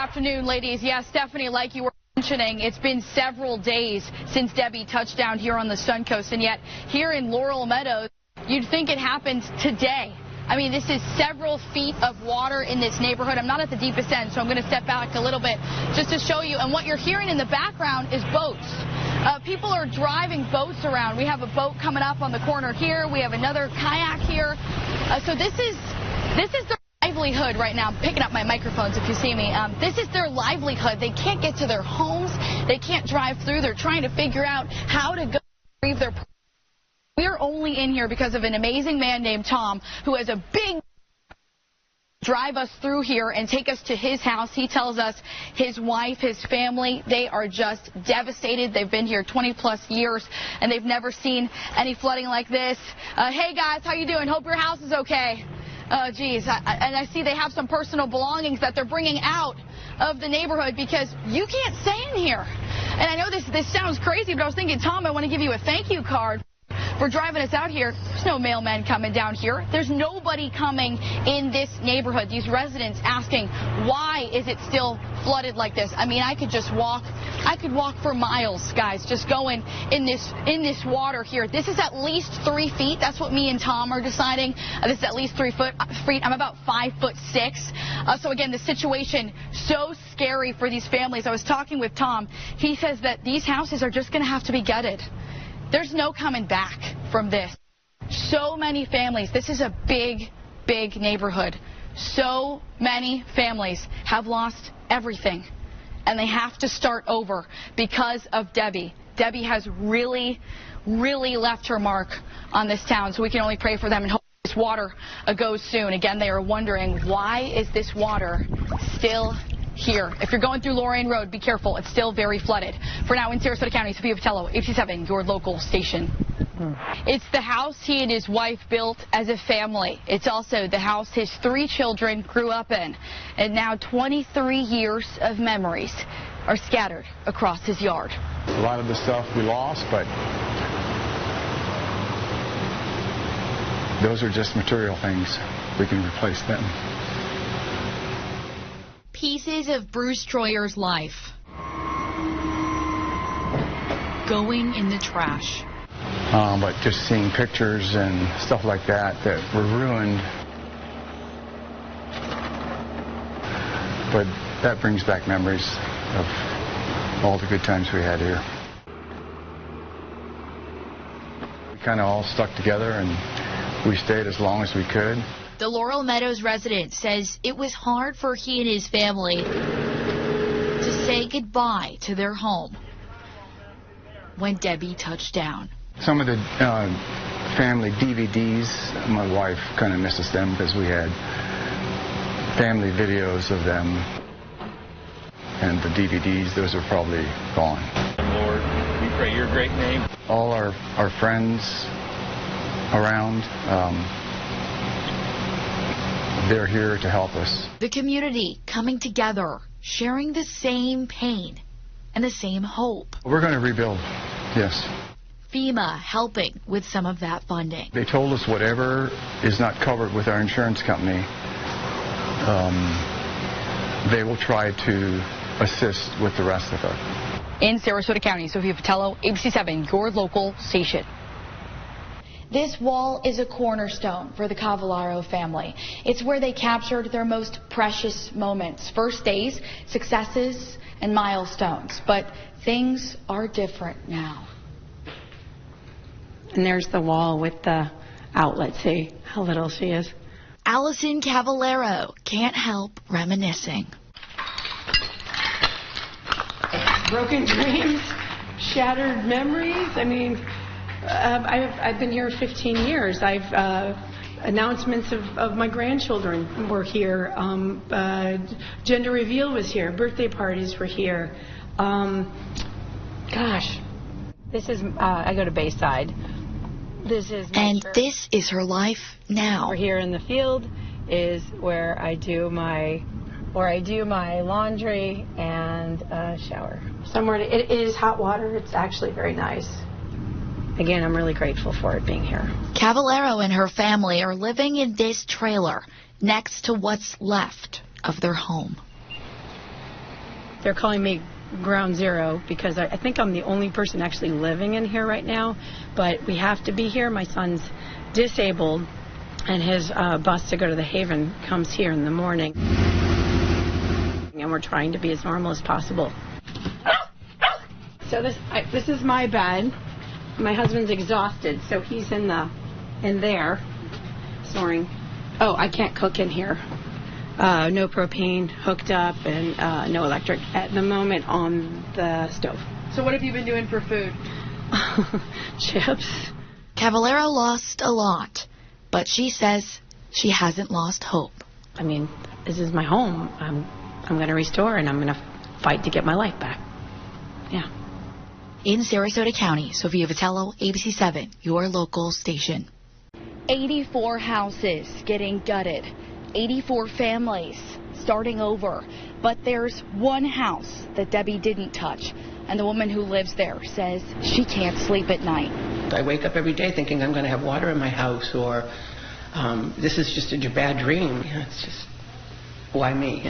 afternoon, ladies. Yes, Stephanie, like you were mentioning, it's been several days since Debbie touched down here on the Suncoast, and yet here in Laurel Meadows, you'd think it happened today. I mean, this is several feet of water in this neighborhood. I'm not at the deepest end, so I'm going to step back a little bit just to show you. And what you're hearing in the background is boats. People are driving boats around. We have a boat coming up on the corner here. We have another kayak here. So this is the livelihood right now. I'm picking up my microphones if you see me. This is their livelihood. They can't get to their homes. They can't drive through. They're trying to figure out how to go retrieve their. We're only in here because of an amazing man named Tom who has a big drive us through here and take us to his house. He tells us his wife, his family, they are just devastated. They've been here 20+ years and they've never seen any flooding like this. Hey guys, how you doing? Hope your house is okay. Oh, geez. And I see they have some personal belongings that they're bringing out of the neighborhood because you can't stay in here. And I know this sounds crazy, but I was thinking, Tom, I want to give you a thank you card for driving us out here. There's no mailman coming down here. There's nobody coming in this neighborhood. These residents asking, why is it still flooded like this? I mean, I could walk for miles, guys, just going in this water here. This is at least 3 feet. That's what me and Tom are deciding. This is at least 3 feet. I'm about 5'6". So again, the situation so scary for these families. I was talking with Tom. He says that these houses are just going to have to be gutted. There's no coming back from this. So many families. This is a big, big neighborhood. So many families have lost everything, and they have to start over because of Debbie. Debbie has really, really left her mark on this town, so we can only pray for them and hope this water goes soon. Again, they are wondering, why is this water still here? If you're going through Laurel Road, be careful. It's still very flooded. For now, in Sarasota County, Sophia Vitello, ABC7, your local station. It's the house he and his wife built as a family. It's also the house his 3 children grew up in. And now 23 years of memories are scattered across his yard. A lot of the stuff we lost, but those are just material things. We can replace them. Pieces of Bruce Troyer's life going in the trash. But just seeing pictures and stuff like that were ruined. But that brings back memories of all the good times we had here. We kind of all stuck together and we stayed as long as we could. The Laurel Meadows resident says it was hard for he and his family to say goodbye to their home when Debbie touched down. Some of the family DVDs, my wife kind of misses them because we had family videos of them. And the DVDs, those are probably gone. Lord, we pray your great name. All our friends around, they're here to help us. The community coming together, sharing the same pain and the same hope. We're going to rebuild, yes. FEMA helping with some of that funding. They told us whatever is not covered with our insurance company, they will try to assist with the rest of it. In Sarasota County, Sophia Vitello, ABC7, your local station. This wall is a cornerstone for the Cavallaro family. It's where they captured their most precious moments, first days, successes, and milestones. But things are different now. And there's the wall with the outlet. See how little she is. Allison Cavallaro can't help reminiscing. Broken dreams, shattered memories. I mean, I've been here 15 years. Announcements of my grandchildren were here. Gender reveal was here. Birthday parties were here. Gosh, this is. I go to Bayside. This is. And this is her life now. We're here in the field is where I do my laundry and shower. It is hot water. It's actually very nice. Again, I'm really grateful for it being here. Cavallaro and her family are living in this trailer next to what's left of their home. They're calling me ground zero because I think I'm the only person actually living in here right now, but we have to be here. My son's disabled, and his bus to go to the Haven comes here in the morning, and we're trying to be as normal as possible. So this is my bed. My husband's exhausted, so he's in there snoring. Oh, I can't cook in here. No propane hooked up, and no electric at the moment on the stove. So what have you been doing for food? Chips. Cavallero lost a lot, but she says she hasn't lost hope. I mean, this is my home. I'm going to restore, and I'm going to fight to get my life back. Yeah. In Sarasota County, Sophia Vitello, ABC 7, your local station. 84 houses getting gutted. 84 families starting over. But there's one house that Debbie didn't touch, and the woman who lives there says she can't sleep at night. I wake up every day thinking I'm going to have water in my house, or this is just a bad dream. It's just, why me,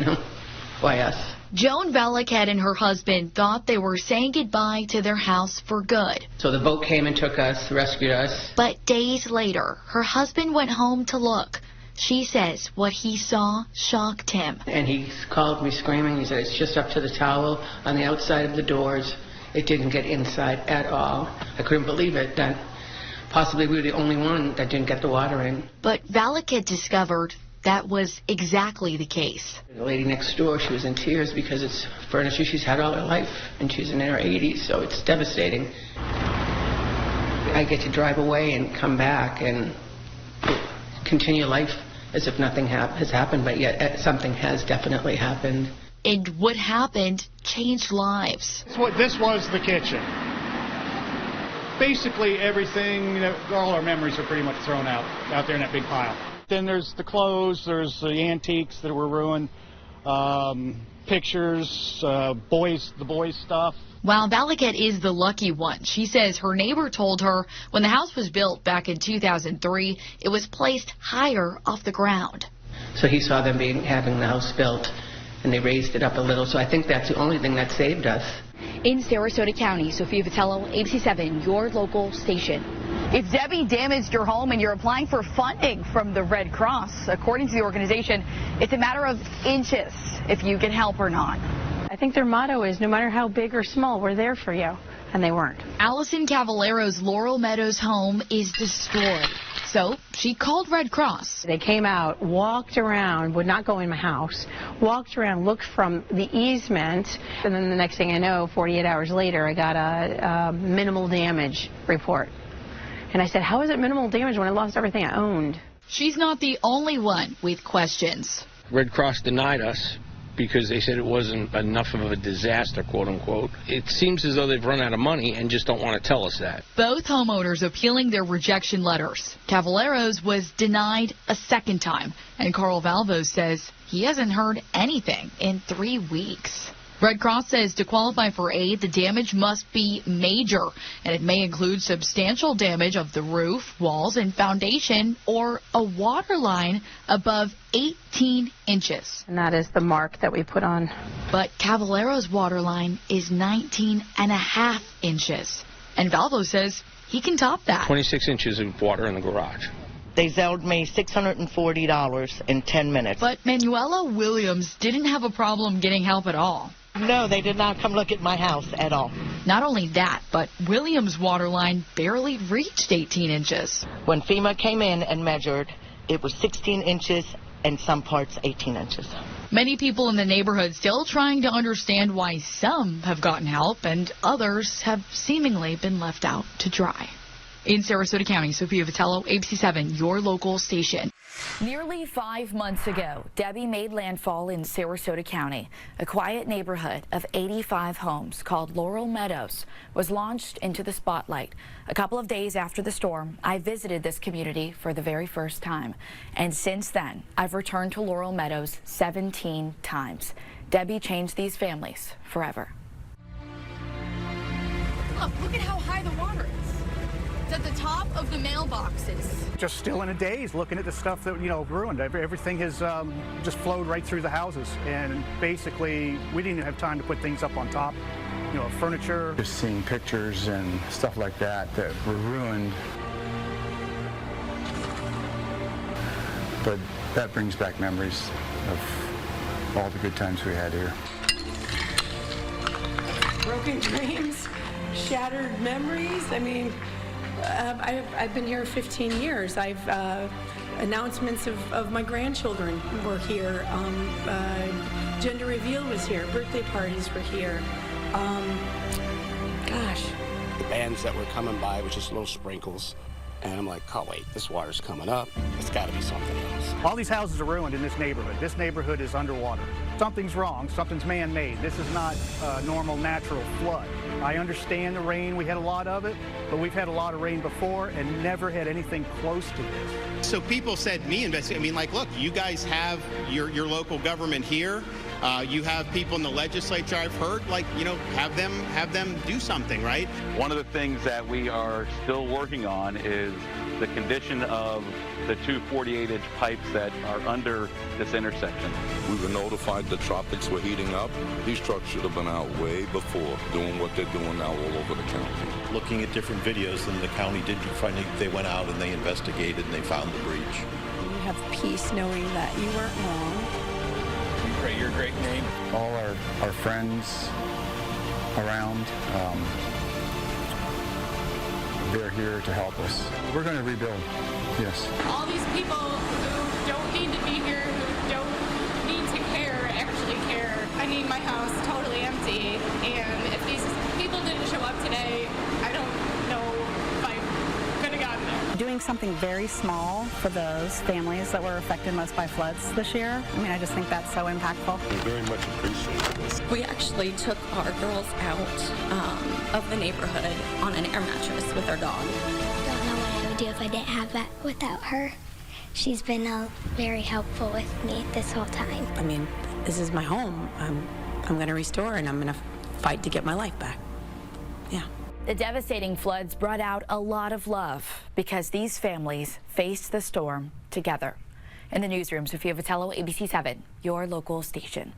Why us? Joan Vitello and her husband thought they were saying goodbye to their house for good. So the boat came and took us, rescued us. But days later, her husband went home to look. She says what he saw shocked him. And he called me screaming. He said, it's just up to the towel on the outside of the doors. It didn't get inside at all. I couldn't believe it, that possibly we were the only one that didn't get the water in. But Vitello discovered that was exactly the case. The lady next door, she was in tears because it's furniture she's had all her life, and she's in her 80s, so it's devastating. I get to drive away and come back and continue life as if nothing has happened, but yet something has definitely happened. And what happened changed lives. This was the kitchen. Basically everything, all our memories are pretty much thrown out there in that big pile. Then there's the clothes, there's the antiques that were ruined, pictures, the boys' stuff. While Vitello is the lucky one, she says her neighbor told her when the house was built back in 2003, it was placed higher off the ground. So he saw them having the house built, and they raised it up a little. So I think that's the only thing that saved us. In Sarasota County, Sophia Vitello, ABC 7, your local station. If Debbie damaged your home and you're applying for funding from the Red Cross, according to the organization, it's a matter of inches if you get help or not. I think their motto is, no matter how big or small, we're there for you. And they weren't. Allison Cavallero's Laurel Meadows home is destroyed. So she called Red Cross. They came out, walked around, would not go in my house, walked around, looked from the easement, and then the next thing I know, 48 hours later, I got a minimal damage report. And I said, how is it minimal damage when I lost everything I owned? She's not the only one with questions. Red Cross denied us because they said it wasn't enough of a disaster, quote unquote. It seems as though they've run out of money and just don't want to tell us that. Both homeowners appealing their rejection letters. Cavallero's was denied a second time, and Carl Valvo says he hasn't heard anything in 3 weeks. Red Cross says to qualify for aid, the damage must be major, and it may include substantial damage of the roof, walls, and foundation, or a water line above 18 inches. And that is the mark that we put on. But Cavallero's water line is 19.5 inches, and Valvo says he can top that. 26 inches of water in the garage. They zelled me $640 in 10 minutes. But Manuela Williams didn't have a problem getting help at all. No, they did not come look at my house at all. Not only that, but Williams' water line barely reached 18 inches. When FEMA came in and measured, it was 16 inches and some parts 18 inches. Many people in the neighborhood still trying to understand why some have gotten help and others have seemingly been left out to dry. In Sarasota County, Sophia Vitello, ABC 7, your local station. Nearly 5 months ago, Debbie made landfall in Sarasota County. A quiet neighborhood of 85 homes called Laurel Meadows was launched into the spotlight. A couple of days after the storm, I visited this community for the very first time. And since then, I've returned to Laurel Meadows 17 times. Debbie changed these families forever. Look at how high the water is. It's at the top of the mailboxes. Just still in a daze looking at the stuff that, ruined. Everything has just flowed right through the houses. And basically, we didn't even have time to put things up on top. Furniture. Just seeing pictures and stuff like that were ruined. But that brings back memories of all the good times we had here. Broken dreams, shattered memories. I mean, I've been here 15 years. Announcements of my grandchildren were here. Gender reveal was here. Birthday parties were here. Gosh. The bands that were coming by was just little sprinkles. And I'm like, oh wait, this water's coming up. It's got to be something else. All these houses are ruined in this neighborhood. This neighborhood is underwater. Something's wrong. Something's man-made. This is not a normal natural flood. I understand the rain. We had a lot of it, but we've had a lot of rain before and never had anything close to this. So people said, look, you guys have your local government here. You have people in the legislature, I've heard, have them do something, right? One of the things that we are still working on is the condition of the two 48-inch pipes that are under this intersection. We were notified the tropics were heating up. These trucks should have been out way before doing what they're doing now all over the county. Looking at different videos than the county did, finally they went out and they investigated and they found the breach. You have peace knowing that you weren't wrong. We pray your great name. All our friends around, they're here to help us. We're going to rebuild, yes. All these people who don't need to be here, who don't need to care, actually care. I need my house totally empty, and if these people didn't show up today, I don't know if I could have gotten there. Doing something very small for those families that were affected most by floods this year, I just think that's so impactful. We very much appreciate this. We actually took our girls out of the neighborhood on an air mattress with our dog. I don't know what I would do if I didn't have that without her. She's been very helpful with me this whole time. This is my home. I'm going to restore and I'm going to fight to get my life back. Yeah. The devastating floods brought out a lot of love because these families faced the storm together. In the newsroom, Sophia Vitello, ABC 7, your local station.